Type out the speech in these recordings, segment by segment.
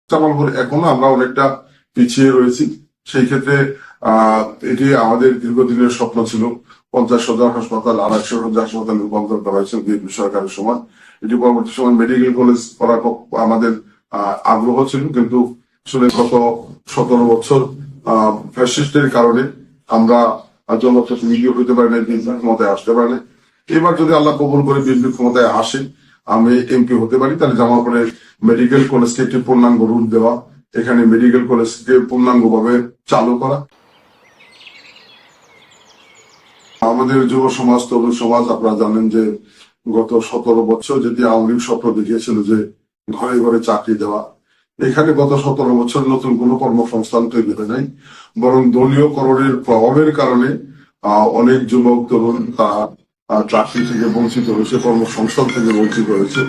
জামালপুর এখনো আমরা অনেকটা পিছিয়ে রয়েছি। সেই ক্ষেত্রে এটি আমাদের দীর্ঘদিনের স্বপ্ন ছিল। 50 হাজার হাসপাতাল 250 হাসপাতাল রূপান্তর করা হয়েছে বিএনপি সরকারের সময়। এটি পরবর্তী সময় মেডিকেল কলেজ করার আমাদের আগ্রহ ছিল, কিন্তু আসলে গত 17 বছর ফ্যাসিস্টের কারণে আমরা জনপ্রতিনিধি হইতে পারি না, বিএনপি ক্ষমতায় আসতে পারি না। এবার যদি আল্লাহ কবুল করে বিএনপি ক্ষমতায় আসে, আমি এমপি হতে পারি, তাহলে জামালপুরে মেডিকেল কলেজকে একটি পূর্ণাঙ্গ রূপ দেওয়া, এখানে মেডিকেল কলেজকে পূর্ণাঙ্গভাবে চালু করা। আমাদের যুব সমাজ, তরুণ সমাজ, আপনারা জানেন যে গত 17 বছর যেটি আওয়ামী লীগ স্বপ্ন দেখিয়েছিল যে ঘরে ঘরে চাকরি দেওয়া, এখানে গত 17 বছর নতুন কোনো কর্মসংস্থান তৈরি হয় নাই, বরং দলীয় করণের প্রভাবের কারণে অনেক যুবক তরুণ তারা চাকরি থেকে বঞ্চিত হয়েছে, কর্মসংস্থান থেকে বঞ্চিত হয়েছে।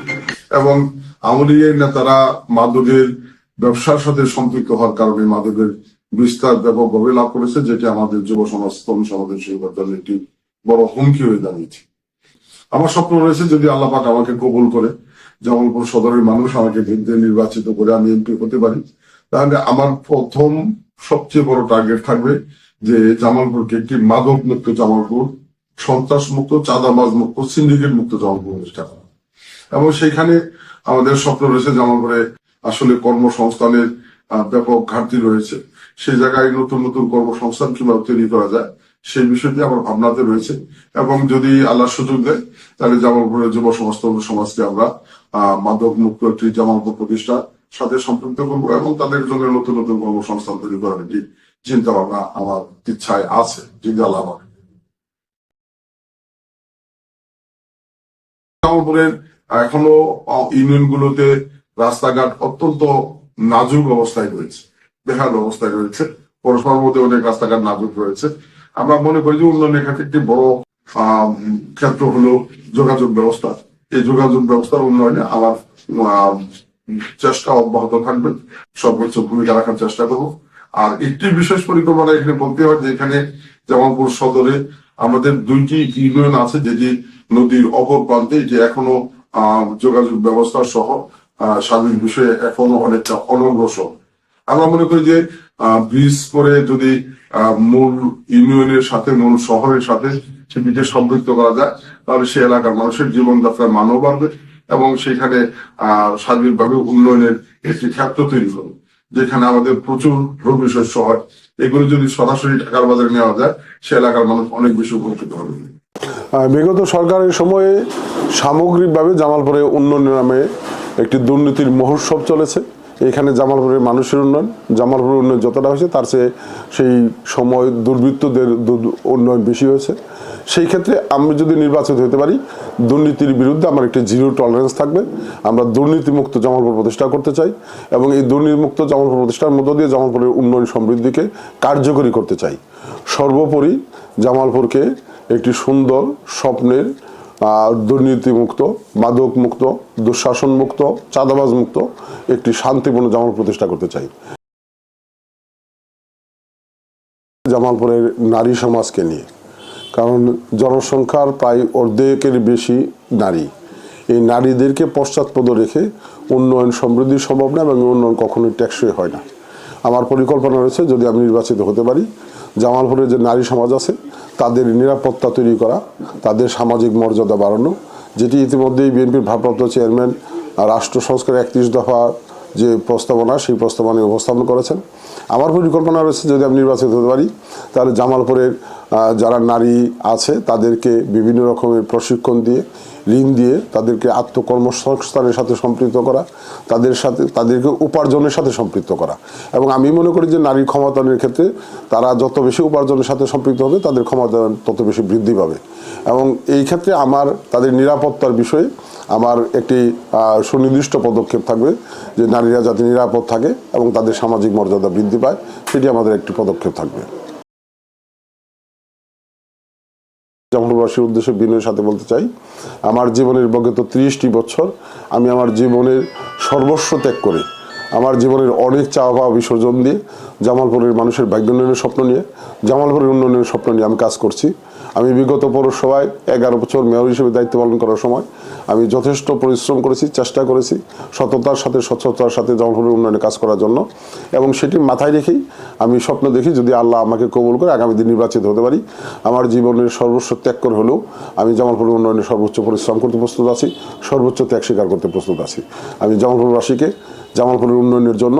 এবং আওয়ামী লীগের নেতারা মাদকের ব্যবসার সাথে সম্পৃক্ত হওয়ার কারণে মাদকের বিস্তার ব্যাপকভাবে লাভ করেছে, যেটি আমাদের যুব সমাজ, তরুণ সমাজের সেই জন্য একটি বড় হুমকি হয়ে দাঁড়িয়েছে। আমার স্বপ্ন রয়েছে, যদি আল্লাহ পাক আমাকে কবুল করে, জামালপুর সদরের মানুষ আমাকে নির্বাচিত করে আমি এমপি হতে পারি, তাহলে আমার প্রথম সবচেয়ে বড় টার্গেট থাকবে যে জামালপুরকে একটি মাদক মুক্ত জামালপুর, সন্ত্রাস মুক্ত, চাঁদাবাজ মুক্ত, সিন্ডিকেট মুক্ত জামালপুর প্রতিষ্ঠা করা। এবং সেইখানে আমাদের স্বপ্ন রয়েছে জামালপুরে আসলে কর্মসংস্থানের ব্যাপক ঘাটতি রয়েছে, সেই জায়গায় নতুন নতুন কর্মসংস্থান কিভাবে তৈরি করা যায় সেই বিষয়টি আমার ভাবনাতে রয়েছে। এবং যদি আল্লাহ সুযোগ দেয়, তাহলে জামালপুরের যুব সমাজ, তরুণ সমাজকে আমরা মাদক মুক্ত একটি জামালপুর প্রতিষ্ঠার সাথে সম্পৃক্ত করবো এবং তাদের জন্য নতুন নতুন কর্মসংস্থান তৈরি করার একটি চিন্তা ভাবনা আমার ইচ্ছায় আছে, যদি আল্লাহ আমাকে। জামালপুরের এখনো ইউনিয়নগুলোতে রাস্তাঘাট অত্যন্ত নাজুক অবস্থায় রয়েছে, বেহাল অবস্থায় রয়েছে, পরস্পর মধ্যে অনেক রাস্তাঘাট নাজুক রয়েছে। আমরা মনে করি যে উন্নয়নের ক্ষেত্রে একটি বড় ক্ষেত্র হলো যোগাযোগ ব্যবস্থা। এই যোগাযোগ ব্যবস্থার উন্নয়নে আমার চেষ্টা অব্যাহত থাকবে, সর্বোচ্চ ভূমিকা রাখার চেষ্টা করব। আর একটি বিশেষ পরিকল্পনা এখানে বলতে হয় যে এখানে জামালপুর সদরে আমাদের 2টি ইউনিয়ন আছে, যেটি নদীর অপর প্রান্তে, যে এখনো যোগাযোগ ব্যবস্থা সহ সার্বিক বিষয়ে এখনো অনেকটা অনগ্রসর। আমরা মনে করি যে ব্রিজ করে যদি মূল ইউনিয়নের সাথে, মূল শহরের সাথে সেটিকে সম্পৃক্ত করা যায়, তাহলে সে এলাকার মানুষের জীবনযাত্রার মানও বাড়বে এবং সেখানে সার্বিকভাবে উন্নয়নের একটি ক্ষেত্র তৈরি হবে, যেখানে আমাদের প্রচুর রবি শস্য হয়। এগুলো যদি সরাসরি ঢাকার বাজারে নেওয়া যায়, সে এলাকার মানুষ অনেক বেশি উপকৃত হবে। বিগত সরকারের সময়ে সামগ্রিকভাবে জামালপুরে উন্নয়নের নামে একটি দুর্নীতির মহোৎসব চলেছে। এখানে জামালপুরের মানুষের উন্নয়ন, জামালপুরের উন্নয়ন যতটা হয়েছে তার চেয়ে সেই সময় দুর্বৃত্তদের উন্নয়ন বেশি হয়েছে। সেই ক্ষেত্রে আমি যদি নির্বাচিত হতে পারি, দুর্নীতির বিরুদ্ধে আমার একটি জিরো টলারেন্স থাকবে। আমরা দুর্নীতিমুক্ত জামালপুর প্রতিষ্ঠা করতে চাই এবং এই দুর্নীতিমুক্ত জামালপুর প্রতিষ্ঠার মধ্য দিয়ে জামালপুরের উন্নয়ন সমৃদ্ধিকে কার্যকরী করতে চাই। সর্বোপরি জামালপুরকে একটি সুন্দর স্বপ্নের দুর্নীতিমুক্ত, মাদক মুক্ত, দুঃশাসন মুক্ত, চাঁদাবাজ মুক্ত একটি শান্তিপূর্ণ জামালপুর প্রতিষ্ঠা করতে চাই। জামালপুরের নারী সমাজকে নিয়ে, কারণ জনসংখ্যার প্রায় অর্ধেকের বেশি নারী। এই নারীদেরকে পশ্চাৎপদ রেখে উন্নয়ন সমৃদ্ধি সম্ভব না এবং উন্নয়ন কখনোই টেকসই হয় না। আমার পরিকল্পনা রয়েছে, যদি আমি নির্বাচিত হতে পারি, জামালপুরের যে নারী সমাজ আছে তাদের নিরাপত্তা তৈরি করা, তাদের সামাজিক মর্যাদা বাড়ানো, যেটি ইতিমধ্যেই বিএনপির ভারপ্রাপ্ত চেয়ারম্যান রাষ্ট্র সংস্কারের 31 দফা যে প্রস্তাবনা, সেই প্রস্তাবনায় উপস্থাপন করেছেন। আমার পরিকল্পনা রয়েছে, যদি আমি নির্বাচিত হতে পারি, তাহলে জামালপুরের যারা নারী আছে তাদেরকে বিভিন্ন রকমের প্রশিক্ষণ দিয়ে, ঋণ দিয়ে তাদেরকে আত্মকর্মসংস্থানের সাথে সম্পৃক্ত করা, তাদেরকে উপার্জনের সাথে সম্পৃক্ত করা। এবং আমি মনে করি যে নারী ক্ষমতায়নের ক্ষেত্রে তারা যত বেশি উপার্জনের সাথে সম্পৃক্ত হবে, তাদের ক্ষমতায়ন তত বেশি বৃদ্ধি পাবে। এবং এই ক্ষেত্রে আমার তাদের নিরাপত্তার বিষয়ে আমার একটি সুনির্দিষ্ট পদক্ষেপ থাকবে, যে নারীরা যাতে নিরাপদ থাকে এবং তাদের সামাজিক মর্যাদা বৃদ্ধি পায়, সেটি আমাদের একটি পদক্ষেপ থাকবে। জামালপুরবাসীর উদ্দেশ্যে বিনয়ের সাথে বলতে চাই, আমার জীবনের বিগত 30টি বছর আমি আমার জীবনের সর্বস্ব ত্যাগ করে আমার জীবনের অনেক চাওয়া পাওয়া বিসর্জন দিয়ে জামালপুরের মানুষের ভাগ্য উন্নয়নের স্বপ্ন নিয়ে, জামালপুরের উন্নয়নের স্বপ্ন নিয়ে আমি কাজ করছি। আমি বিগত পৌরসভায় 11 বছর মেয়র হিসেবে দায়িত্ব পালন করার সময় আমি যথেষ্ট পরিশ্রম করেছি, চেষ্টা করেছি সততার সাথে স্বচ্ছতার সাথে জামালপুরের উন্নয়নে কাজ করার জন্য, এবং সেটি মাথায় রেখেই আমি স্বপ্ন দেখি যদি আল্লাহ আমাকে কবুল করে আগামী দিন নির্বাচিত হতে পারি, আমার জীবনের সর্বস্ব ত্যাগ করে হলেও আমি জামালপুরের উন্নয়নে সর্বোচ্চ পরিশ্রম করতে প্রস্তুত আছি, সর্বোচ্চ ত্যাগ স্বীকার করতে প্রস্তুত আছি। আমি জামালপুরবাসীকে জামালপুরের উন্নয়নের জন্য,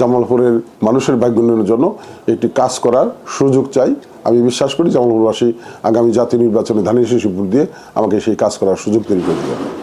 জামালপুরের মানুষের ভাগ্য উন্নয়নের জন্য একটি কাজ করার সুযোগ চাই। আমি বিশ্বাস করি জামালপুরবাসী আগামী জাতীয় নির্বাচনে ধানের শীষে ভোট দিয়ে আমাকে সেই কাজ করার সুযোগ তৈরি করে দেবে।